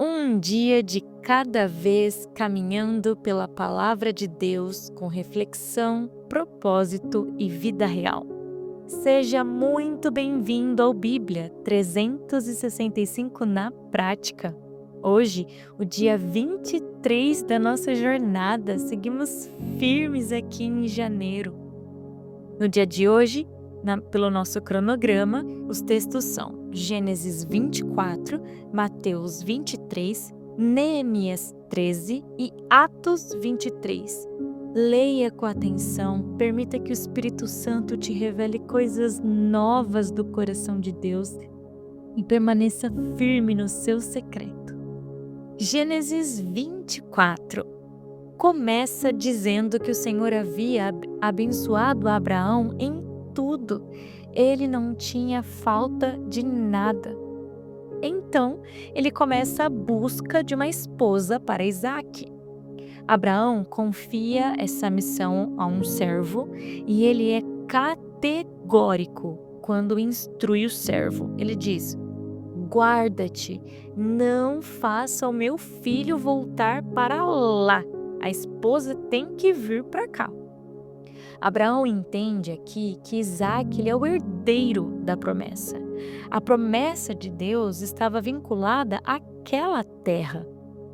Um dia de cada vez caminhando pela palavra de Deus com reflexão, propósito e vida real. Seja muito bem-vindo ao Bíblia 365 na prática. Hoje, o dia 23 da nossa jornada, seguimos firmes aqui em janeiro. No dia de hoje, pelo nosso cronograma, os textos são Gênesis 24, Mateus 23, Neemias 13 e Atos 23. Leia com atenção, permita que o Espírito Santo te revele coisas novas do coração de Deus e permaneça firme no seu secreto. Gênesis 24 começa dizendo que o Senhor havia abençoado Abraão em tudo. Ele não tinha falta de nada. Então, ele começa a busca de uma esposa para Isaque. Abraão confia essa missão a um servo e ele é categórico quando instrui o servo. Ele diz: guarda-te, não faça o meu filho voltar para lá. A esposa tem que vir para cá. Abraão entende aqui que Isaque ele é o herdeiro da promessa. A promessa de Deus estava vinculada àquela terra.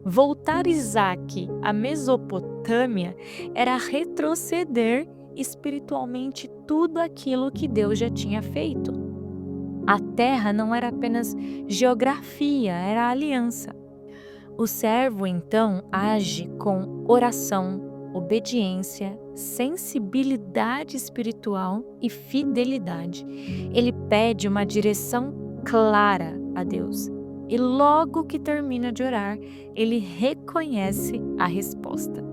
Voltar Isaque à Mesopotâmia era retroceder espiritualmente tudo aquilo que Deus já tinha feito. A terra não era apenas geografia, era aliança. O servo, então, age com oração, obediência, sensibilidade espiritual e fidelidade. Ele pede uma direção clara a Deus. E logo que termina de orar, ele reconhece a resposta.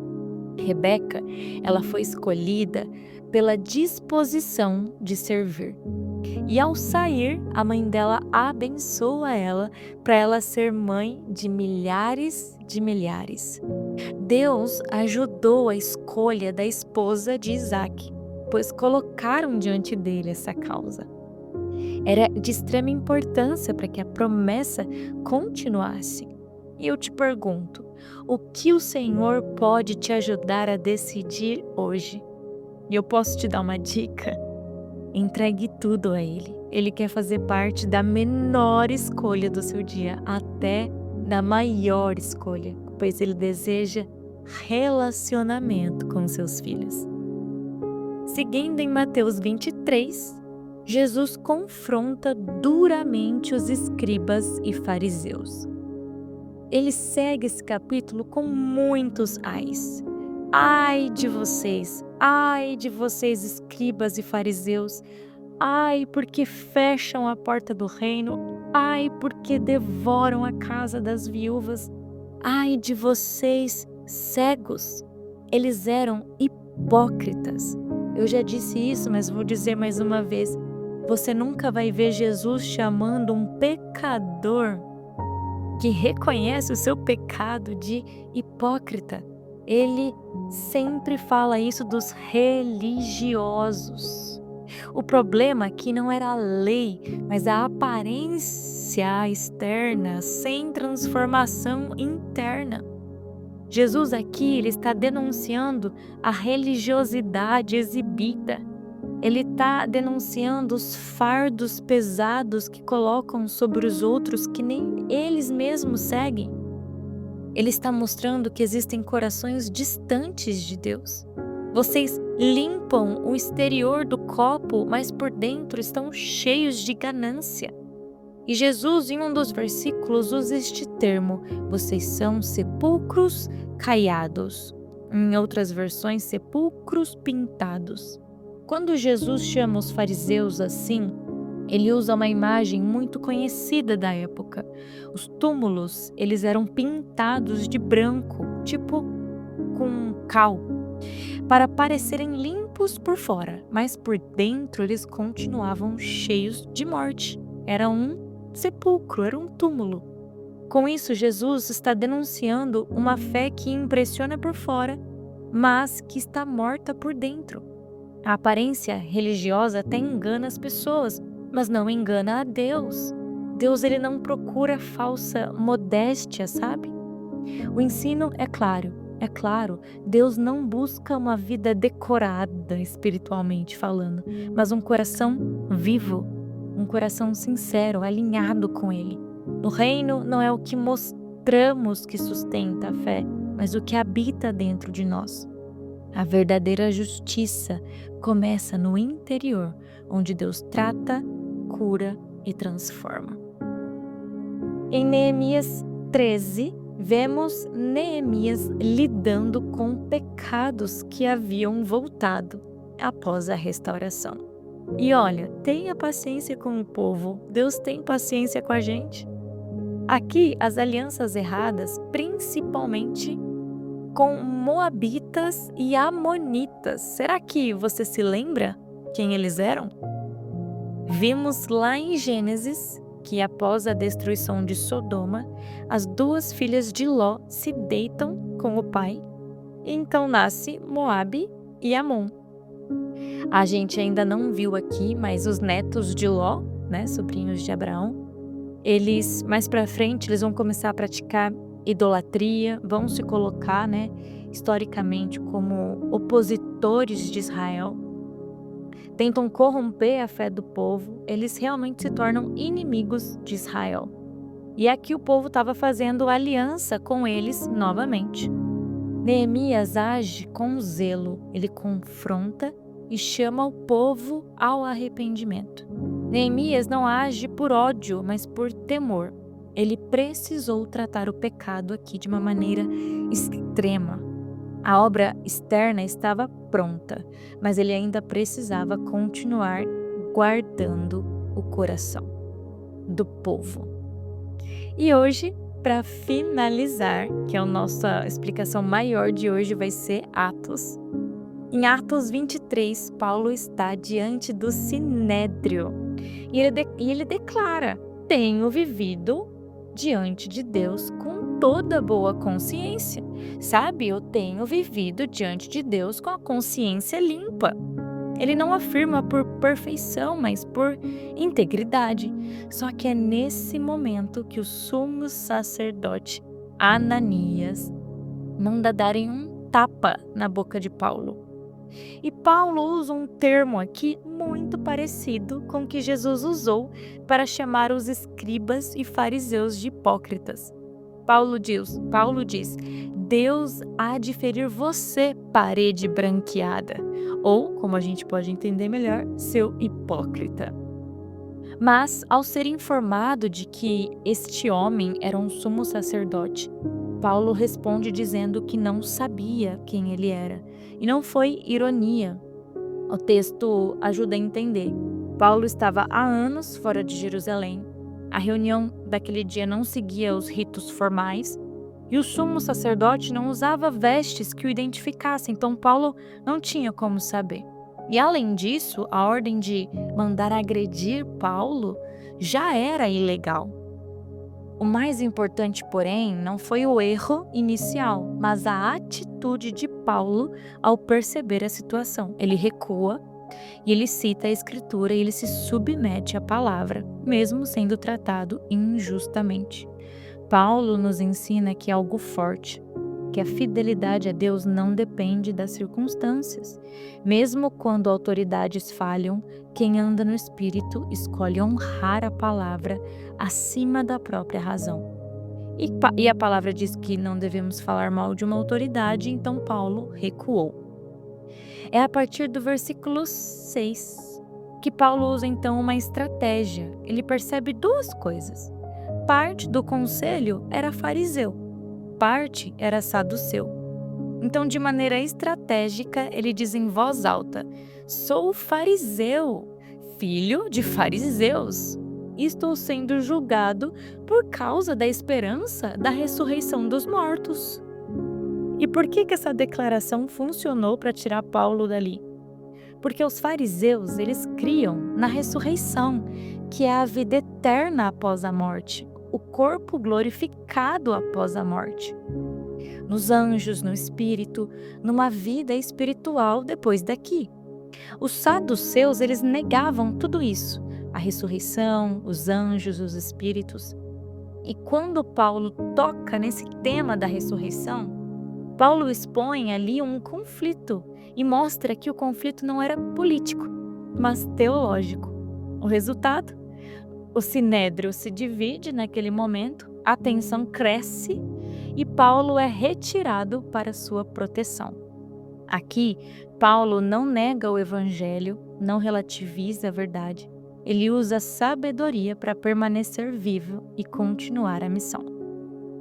Rebeca, ela foi escolhida pela disposição de servir. E ao sair, a mãe dela abençoa ela para ela ser mãe de milhares de milhares. Deus ajudou a escolha da esposa de Isaque, pois colocaram diante dele essa causa. Era de extrema importância para que a promessa continuasse. E eu te pergunto, o que o Senhor pode te ajudar a decidir hoje? E eu posso te dar uma dica? Entregue tudo a Ele. Ele quer fazer parte da menor escolha do seu dia, até da maior escolha, pois Ele deseja relacionamento com seus filhos. Seguindo em Mateus 23, Jesus confronta duramente os escribas e fariseus. Ele segue esse capítulo com muitos ais. Ai de vocês, escribas e fariseus, ai porque fecham a porta do reino, ai porque devoram a casa das viúvas, ai de vocês, cegos. Eles eram hipócritas. Eu já disse isso, mas vou dizer mais uma vez. Você nunca vai ver Jesus chamando um pecador que reconhece o seu pecado de hipócrita. Ele sempre fala isso dos religiosos. O problema aqui não era a lei, mas a aparência externa sem transformação interna. Jesus aqui ele está denunciando a religiosidade exibida. Ele está denunciando os fardos pesados que colocam sobre os outros que nem eles mesmos seguem. Ele está mostrando que existem corações distantes de Deus. Vocês limpam o exterior do copo, mas por dentro estão cheios de ganância. E Jesus, em um dos versículos, usa este termo: vocês são sepulcros caiados. Em outras versões, sepulcros pintados. Quando Jesus chama os fariseus assim, ele usa uma imagem muito conhecida da época. Os túmulos, eles eram pintados de branco, tipo com cal, para parecerem limpos por fora, mas por dentro eles continuavam cheios de morte. Era um sepulcro, era um túmulo. Com isso, Jesus está denunciando uma fé que impressiona por fora, mas que está morta por dentro. A aparência religiosa até engana as pessoas, mas não engana a Deus. Deus ele não procura falsa modéstia, sabe? O ensino é claro, Deus não busca uma vida decorada espiritualmente falando, mas um coração vivo, um coração sincero, alinhado com Ele. O reino não é o que mostramos que sustenta a fé, mas o que habita dentro de nós. A verdadeira justiça começa no interior, onde Deus trata, cura e transforma. Em Neemias 13, vemos Neemias lidando com pecados que haviam voltado após a restauração. E olha, tenha paciência com o povo, Deus tem paciência com a gente. Aqui, as alianças erradas, principalmente com moabitas e amonitas. Será que você se lembra quem eles eram? Vimos lá em Gênesis que após a destruição de Sodoma, as duas filhas de Ló se deitam com o pai, e então nasce Moabe e Amon. A gente ainda não viu aqui, mas os netos de Ló, sobrinhos de Abraão, eles mais para frente eles vão começar a praticar idolatria, vão se colocar, historicamente como opositores de Israel. Tentam corromper a fé do povo, eles realmente se tornam inimigos de Israel. E aqui o povo estava fazendo aliança com eles novamente. Neemias age com zelo, ele confronta e chama o povo ao arrependimento. Neemias não age por ódio, mas por temor. Ele precisou tratar o pecado aqui de uma maneira extrema. A obra externa estava pronta, mas ele ainda precisava continuar guardando o coração do povo. E hoje, para finalizar, que é a nossa explicação maior de hoje, vai ser Atos. Em Atos 23, Paulo está diante do Sinédrio e ele declara: tenho vivido diante de Deus com toda boa consciência. Sabe, eu tenho vivido diante de Deus com a consciência limpa. Ele não afirma por perfeição, mas por integridade. Só que é nesse momento que o sumo sacerdote Ananias manda darem um tapa na boca de Paulo. E Paulo usa um termo aqui muito parecido com o que Jesus usou para chamar os escribas e fariseus de hipócritas. Paulo diz: Deus há de ferir você, parede branqueada, ou, como a gente pode entender melhor, seu hipócrita. Mas, ao ser informado de que este homem era um sumo sacerdote, Paulo responde dizendo que não sabia quem ele era. E não foi ironia. O texto ajuda a entender. Paulo estava há anos fora de Jerusalém. A reunião daquele dia não seguia os ritos formais. E o sumo sacerdote não usava vestes que o identificassem. Então Paulo não tinha como saber. E além disso, a ordem de mandar agredir Paulo já era ilegal. O mais importante, porém, não foi o erro inicial, mas a atitude de Paulo ao perceber a situação. Ele recua e ele cita a Escritura e ele se submete à palavra, mesmo sendo tratado injustamente. Paulo nos ensina que é algo forte, que a fidelidade a Deus não depende das circunstâncias. Mesmo quando autoridades falham, quem anda no Espírito escolhe honrar a palavra acima da própria razão. E a palavra diz que não devemos falar mal de uma autoridade, então Paulo recuou. É a partir do versículo 6 que Paulo usa então uma estratégia. Ele percebe duas coisas. Parte do conselho era fariseu, parte era saduceu. Então, de maneira estratégica, ele diz em voz alta: sou fariseu, filho de fariseus. Estou sendo julgado por causa da esperança da ressurreição dos mortos. E por que essa declaração funcionou para tirar Paulo dali? Porque os fariseus, eles criam na ressurreição, que é a vida eterna após a morte, o corpo glorificado após a morte. Nos anjos, no espírito, numa vida espiritual depois daqui. Os saduceus, eles negavam tudo isso, a ressurreição, os anjos, os espíritos. E quando Paulo toca nesse tema da ressurreição, Paulo expõe ali um conflito e mostra que o conflito não era político, mas teológico. O resultado? O sinédrio se divide naquele momento, a tensão cresce e Paulo é retirado para sua proteção. Aqui, Paulo não nega o evangelho, não relativiza a verdade. Ele usa a sabedoria para permanecer vivo e continuar a missão.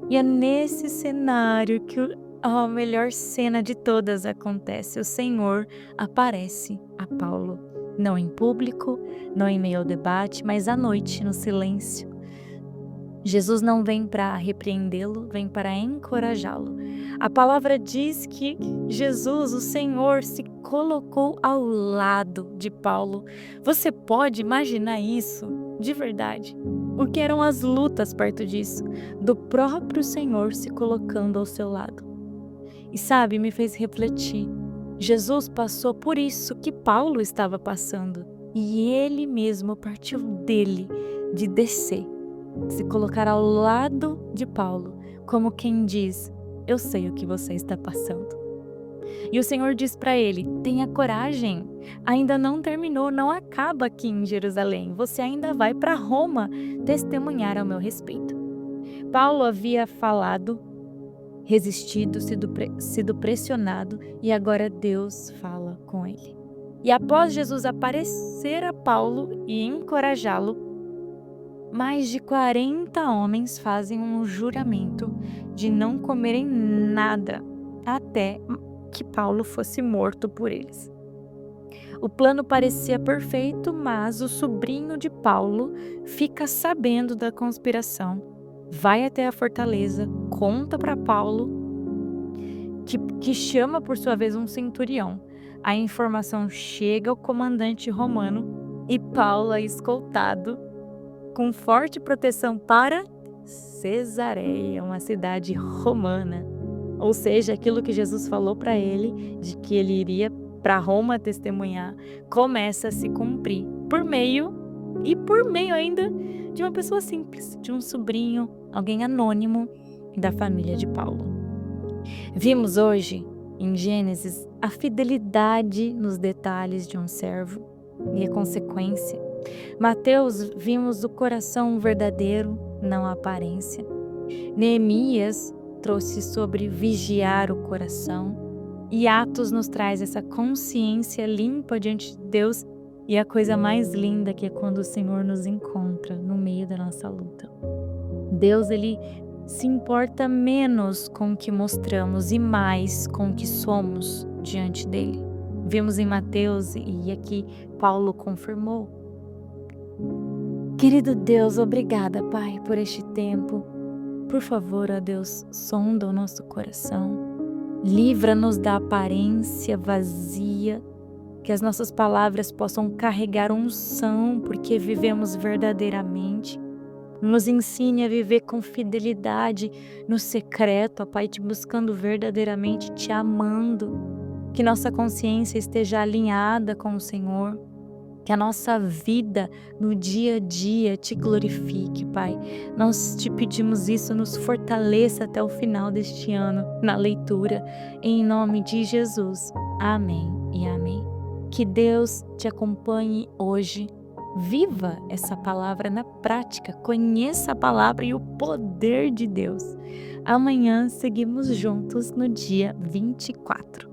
E é nesse cenário que a melhor cena de todas acontece. O Senhor aparece a Paulo, não em público, não em meio ao debate, mas à noite, no silêncio. Jesus não vem para repreendê-lo, vem para encorajá-lo. A palavra diz que Jesus, o Senhor, se colocou ao lado de Paulo. Você pode imaginar isso de verdade? O que eram as lutas perto disso? Do próprio Senhor se colocando ao seu lado. E sabe, me fez refletir. Jesus passou por isso que Paulo estava passando. E ele mesmo partiu dele de descer, de se colocar ao lado de Paulo, como quem diz: eu sei o que você está passando. E o Senhor diz para ele: tenha coragem, ainda não terminou, não acaba aqui em Jerusalém, você ainda vai para Roma testemunhar ao meu respeito. Paulo havia falado, resistido, sido pressionado, e agora Deus fala com ele. E após Jesus aparecer a Paulo e encorajá-lo, mais de 40 homens fazem um juramento de não comerem nada até que Paulo fosse morto por eles. O plano parecia perfeito, mas o sobrinho de Paulo fica sabendo da conspiração, vai até a fortaleza, conta para Paulo, que chama por sua vez um centurião. A informação chega ao comandante romano e Paulo é escoltado com forte proteção para Cesareia, uma cidade romana. Ou seja, aquilo que Jesus falou para ele, de que ele iria para Roma testemunhar, começa a se cumprir por meio ainda de uma pessoa simples, de um sobrinho, alguém anônimo da família de Paulo. Vimos hoje, em Gênesis, a fidelidade nos detalhes de um servo e a consequência. Mateus, vimos o coração verdadeiro, não a aparência. Neemias trouxe sobre vigiar o coração. E Atos nos traz essa consciência limpa diante de Deus. E a coisa mais linda que é quando o Senhor nos encontra no meio da nossa luta. Deus, ele se importa menos com o que mostramos e mais com o que somos diante dele. Vimos em Mateus e aqui Paulo confirmou. Querido Deus, obrigada, Pai, por este tempo. Por favor, ó Deus, sonda o nosso coração. Livra-nos da aparência vazia, que as nossas palavras possam carregar unção, porque vivemos verdadeiramente. Nos ensine a viver com fidelidade no secreto, ó Pai, te buscando verdadeiramente, te amando. Que nossa consciência esteja alinhada com o Senhor. Que a nossa vida no dia a dia te glorifique, Pai. Nós te pedimos isso, nos fortaleça até o final deste ano na leitura. Em nome de Jesus. Amém e amém. Que Deus te acompanhe hoje. Viva essa palavra na prática. Conheça a palavra e o poder de Deus. Amanhã seguimos juntos no dia 24.